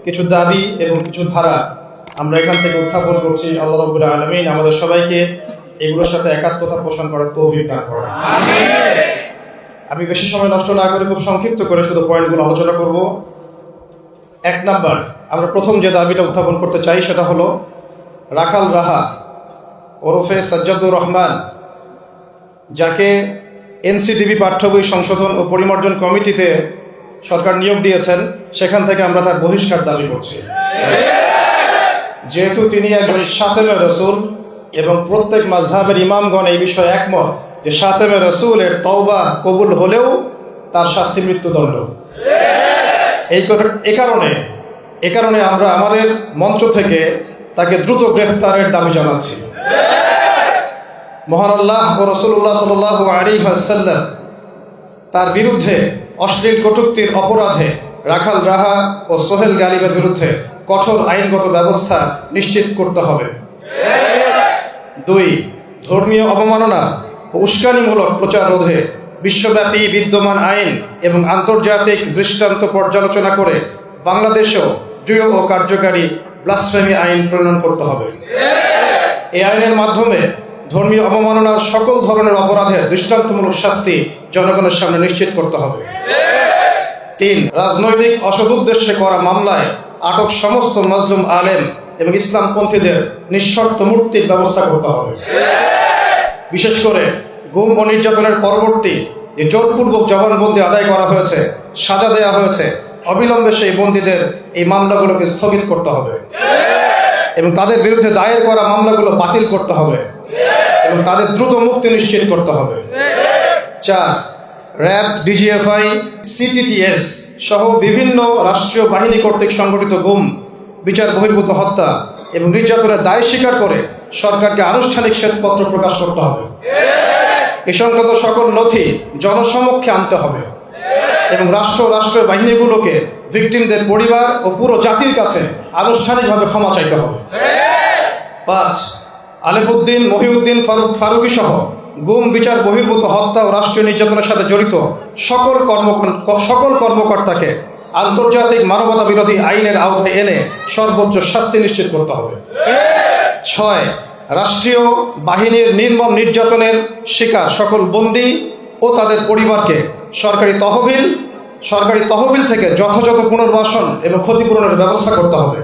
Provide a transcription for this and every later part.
কিছু দাবি এবং কিছু ধারা আমরা এখান থেকে উত্থাপন করছি। আল্লাহ রাব্বুল আলামিন আমাদের সবাইকে এগুলোর সাথে একাত্মতা পোষণ করার তৌফিক দান করেন। আমি বেশি সময় নষ্ট না করে খুব সংক্ষিপ্ত করে শুধু পয়েন্টগুলো আলোচনা করব। 1 নাম্বার, আমরা প্রথম যে দাবিটা উত্থাপন করতে চাই সেটা হলো রাখাল রাহা ওরফে সাজ্জাদুর রহমান, যাকে এনসিটিভি পাঠ্য বই সংশোধন ও পরিমার্জন কমিটিতে সরকার নিয়োগ দিয়েছেন, সেখান থেকে আমরা তার বহিষ্কার দাবি করছি। যেহেতু তিনি একজন শাতেমে রাসূল এবং প্রত্যেক মাযহাবের ইমামগণ এই বিষয়ে একমত যে শাতেমে রাসূলের তওবা কবুল হলেও তার শাস্তি মৃত্যুদণ্ড। এই কারণে আমরা আমাদের মঞ্চ থেকে তাকে দ্রুত গ্রেফতারের দাবি জানাচ্ছি। মহান আল্লাহ ও রাসূলুল্লাহ সাল্লাল্লাহু আলাইহি ওয়াসাল্লাম তার বিরুদ্ধে অশ্লীল কটূক্তির অপরাধে রাখাল রাহা ও সোহেল গালিবের বিরুদ্ধে কঠোর আইনগত ব্যবস্থা নিশ্চিত করতে হবে। 2, ধর্মীয় অবমাননা ও উস্কানিমূলক প্রচার রোধে বিশ্বব্যাপী বিদ্যমান আইন এবং আন্তর্জাতিক দৃষ্টান্ত পর্যালোচনা করে বাংলাদেশেও দৃঢ় ও কার্যকারী ব্লাসফেমি আইন প্রণয়ন করতে হবে। এই আইনের মাধ্যমে ধর্মীয় অবমাননার সকল ধরনের অপরাধের দৃষ্টান্তমূলক শাস্তি জনগণের সামনে নিশ্চিত করতে হবে। 3, রাজনৈতিক অসৎ উদ্দেশ্যে করা মামলায় আটক সমস্ত মাজলুম আলেম এবং ইসলামপন্থীদের নিঃশর্ত মুক্তির ব্যবস্থা করতে হবে। বিশেষ করে গুম ও নির্যাতনের পরবর্তী যে জোরপূর্বক জবানবন্দি আদায় করা হয়েছে, সাজা দেওয়া হয়েছে, অবিলম্বে সেই বন্দীদের এই মামলাগুলোকে স্থগিত করতে হবে এবং তাদের বিরুদ্ধে দায়ের করা মামলাগুলো বাতিল করতে হবে এবং তাদের দ্রুত মুক্তি নিশ্চিত করতে হবে। 4, র্যাব, ডিজিএফআই, সিটিটিএস সহ বিভিন্ন রাষ্ট্রীয় বাহিনী কর্তৃক সংগঠিত গুম, বিচার বহির্ভূত হত্যা এবং নির্যাতনের দায় স্বীকার করে সরকারকে আনুষ্ঠানিক শ্বেতপত্র প্রকাশ করতে হবে। এ সংক্রান্ত সকল নথি জনসমক্ষে আনতে হবে এবং রাষ্ট্রের বাহিনীগুলোকে ভিকটিমদের পরিবার ও পুরো জাতির কাছে আনুষ্ঠানিকভাবে ক্ষমা চাইতে হবে। 5, আলেপুদ্দিন, মহিউদ্দিন ফারুকী সহ গুম, বিচার বহির্ভূত হত্যা ও রাষ্ট্রীয় নির্যাতনের সাথে জড়িত সকল কর্মকর্তাকে আন্তর্জাতিক মানবতা বিরোধী আইনের আওতায় এনে সর্বোচ্চ শাস্তি নিশ্চিত করতে হবে। 6, রাষ্ট্রীয় বাহিনীর নির্মম নির্যাতনের শিকার সকল বন্দী ও তাদের পরিবারকে সরকারি তহবিল থেকে যথাযথ পুনর্বাসন এবং ক্ষতিপূরণের ব্যবস্থা করতে হবে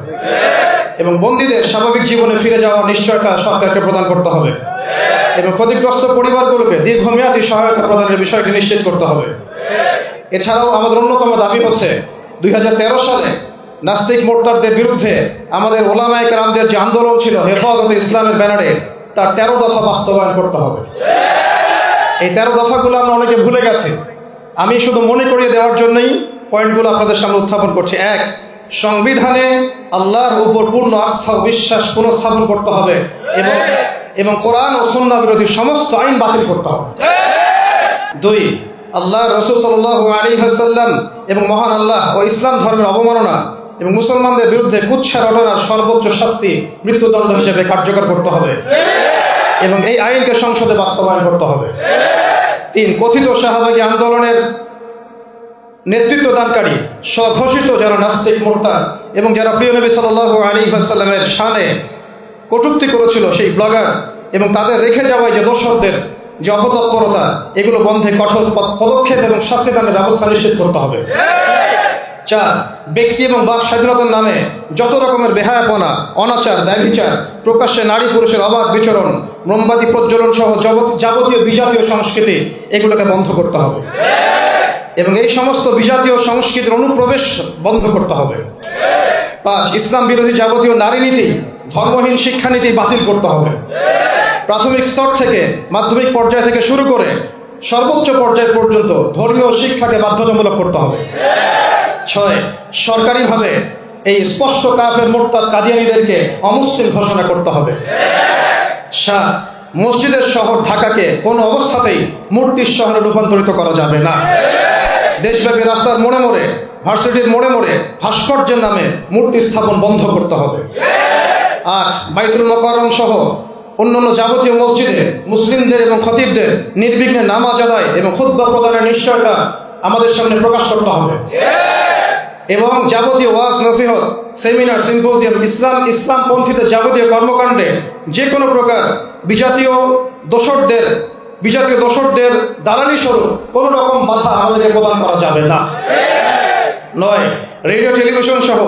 এবং বন্দীদের স্বাভাবিক জীবনে ফিরে যাওয়ার নিশ্চয়তা সরকারকে প্রদান করতে হবে এবং ক্ষতিগ্রস্ত পরিবারগুলোকে দীর্ঘমেয়াদী সহায়তা প্রদানের বিষয়টি নিশ্চিত করতে হবে। এছাড়াও আমাদের অন্যতম দাবি হচ্ছে 2013 সালে নাস্তিক মোর্তাদদের বিরুদ্ধে আমাদের ওলামায়ে কেরামদের যে আন্দোলন ছিল হেফাজতে ইসলামের ব্যানারে, তার 13 দফা বাস্তবায়ন করতে হবে। এই 13 দফাগুলো আমরা অনেকে ভুলে গেছি। আমি শুধু মনে করিয়ে দেওয়ার জন্যই পয়েন্টগুলো আপনাদের সামনে উত্থাপন করছি। 1, সংবিধানে আল্লাহর উপর পূর্ণ আস্থা ও বিশ্বাস পুনঃস্থাপন করতে হবে এবং কোরআন ও সুন্নাহ বিরোধী সমস্ত আইন বাতিল করতে হবে। 2, আল্লাহ রাসূল সাল্লাল্লাহু আলাইহি ওয়াসাল্লাম এবং মহান আল্লাহ ও ইসলাম ধর্মের অবমাননা এবং মুসলমানদের বিরুদ্ধে কুৎসা রটনার সর্বোচ্চ শাস্তি মৃত্যুদণ্ড হিসেবে কার্যকর করতে হবে এবং এই আইনকে সংসদে বাস্তবায়ন করতে হবে। 3, কথিত শাহবাগী আন্দোলনের নেতৃত্ব দানকারী স্বঘোষিত যারা নাস্তিক মোর্তাদ এবং যারা প্রিয় নবী সাল্লাল্লাহু আলাইহি ওয়াসাল্লামের শানে কটূক্তি করেছিল সেই ব্লগার এবং তাদের রেখে যাওয়ায় যে দোষরদের যে অপতৎপরতা, এগুলো বন্ধে কঠোর পদক্ষেপ এবং শাস্তিদানের ব্যবস্থা নিশ্চিত করতে হবে। 4, ব্যক্তি এবং বাক স্বাধীনতার নামে যত রকমের বেহায়াপনা, অনাচার, ব্যভিচার, প্রকাশ্যে নারী পুরুষের অবাধ বিচরণ, মোমবাতি প্রজ্বলন সহ যাবতীয় বিজাতীয় সংস্কৃতি, এগুলোকে বন্ধ করতে হবে এবং এই সমস্ত বিজাতীয় সংস্কৃতির অনুপ্রবেশ বন্ধ করতে হবে। 5, ইসলাম বিরোধী যাবতীয় নারী নীতি, ধর্মহীন শিক্ষানীতি বাতিল করতে হবে। প্রাথমিক স্তর থেকে মাধ্যমিক পর্যায় থেকে শুরু করে সর্বোচ্চ পর্যায় পর্যন্ত ধর্মীয় শিক্ষাকে বাধ্যতামূলক করতে হবে। 6, সরকারিভাবে এই স্পষ্ট কাফের মোরতাদ কাদিয়ানীদেরকে অমুসলিম ঘোষণা করতে হবে। 7, মসজিদের শহর ঢাকাকে কোনো অবস্থাতেই মূর্তির শহরে রূপান্তরিত করা যাবে না। দেশব্যাপী রাস্তার মোড়ে মোড়ে, ভার্সিটির মোড়ে মোড়ে ভাস্কর্যের নামে মূর্তি স্থাপন বন্ধ করতে হবে। 8, বাইতুল মুকাররম সহ অন্যান্য যাবতীয় মসজিদে মুসলিমদের এবং খতিবদের নির্বিঘ্নে নামাজ আদায় এবং খুতবা প্রদানের নিশ্চয়তা আমাদের সামনে প্রকাশ করতে হবে। এবং যাবতীয় ওয়াজ নসিহত, সেমিনার, সিম্পোজিয়াম, ইসলামপন্থীদের যাবতীয় কর্মকাণ্ডে যে কোনো প্রকার বিজাতীয় দোসরদের দালালি স্বরূপ কোনো রকম বাধা আমাদেরকে প্রদান করা যাবে না। নয়, রেডিও টেলিভিশন সহ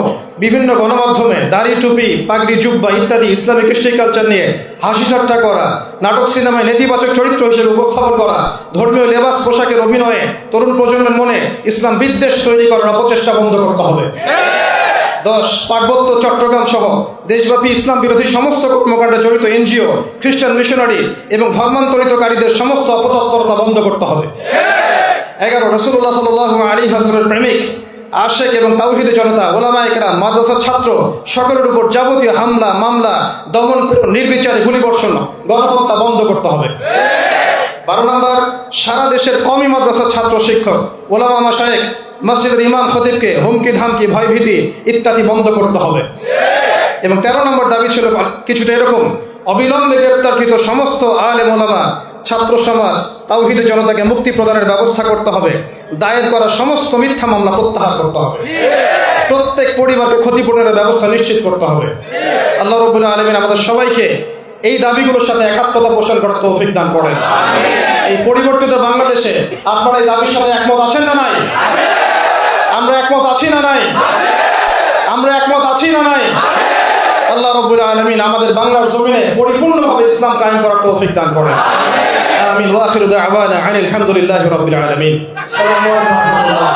বিভিন্ন গণমাধ্যমে দাড়ি, টুপি, পাগড়ি, জুব্বা ইত্যাদি ইসলামিক কৃষ্টি কালচার নিয়ে হাসি ঠাট্টা করা, নাটক সিনেমায় নেতিবাচক চরিত্র হিসেবে উপস্থাপন করা, ধর্মীয় লেবাস পোশাকের অভিনয়ে তরুণ প্রজন্মের মনে ইসলাম বিদ্বেষ তৈরি করার অপচেষ্টা বন্ধ করতে হবে। 10, পার্বত্য চট্টগ্রাম সহ দেশব্যাপী ইসলাম বিরোধী সমস্ত কর্মকাণ্ডে জড়িত এনজিও, খ্রিস্টান মিশনারি এবং ধর্মান্তরিতকারীদের সমস্ত অপতৎপরতা বন্ধ করতে হবে। 11, রাসূলুল্লাহ সাল্লাল্লাহু আলাইহি ওয়াসাল্লামের প্রেমিক, আশেক এবং তাওহীদি জনতা, ওলামায়ে কেরাম, মাদ্রাসার ছাত্র সকলের উপর যাবতীয় হামলা, মামলা, দমন, নির্বিচারে গুলিবর্ষণ, গণহত্যা বন্ধ করতে হবে। 12 নম্বর, সারা দেশের কওমি মাদ্রাসার ছাত্র, শিক্ষক, ওলামা, মাশায়েখ, মসজিদের ইমাম, খতিবকে হুমকি, ধামকি, ভয়ভীতি ইত্যাদি বন্ধ করতে হবে। এবং 13 নম্বর দাবি ছিল কিছুটা এরকম: অবিলম্বে গ্রেপ্তারকৃত সমস্ত আলেম, ওলামা, ছাত্র সমাজ, তাওহীদি জনতাকে মুক্তি প্রদানের ব্যবস্থা করতে হবে। দায়ের করা সমস্ত মিথ্যা মামলা প্রত্যাহার করতে হবে। প্রত্যেক পরিবারকে ক্ষতিপূরণের ব্যবস্থা নিশ্চিত করতে হবে। আল্লাহ রাব্বুল আলামিন আমাদের সবাইকে এই দাবিগুলোর সাথে একাত্মতা পোষণ করার তৌফিক দান করেন। এই পরিবর্তিত বাংলাদেশে আপনারা এই দাবির সাথে একমত আছেন না নাই? আমরা একমত আছি না নাই? আমরা একমত আছি না নাই? আল্লাহ রাব্বুল আলামিন আমাদের বাংলার জমিনে পরিপূর্ণভাবে ইসলাম কায়েম করার তৌফিক দান করেন। আমিন। ওয়া আখিরু দাওয়ানা আনিল হামদুলিল্লাহি রাব্বিল আলামিন। আসসালামু আলাইকুম ওয়া রাহমাতুল্লাহ।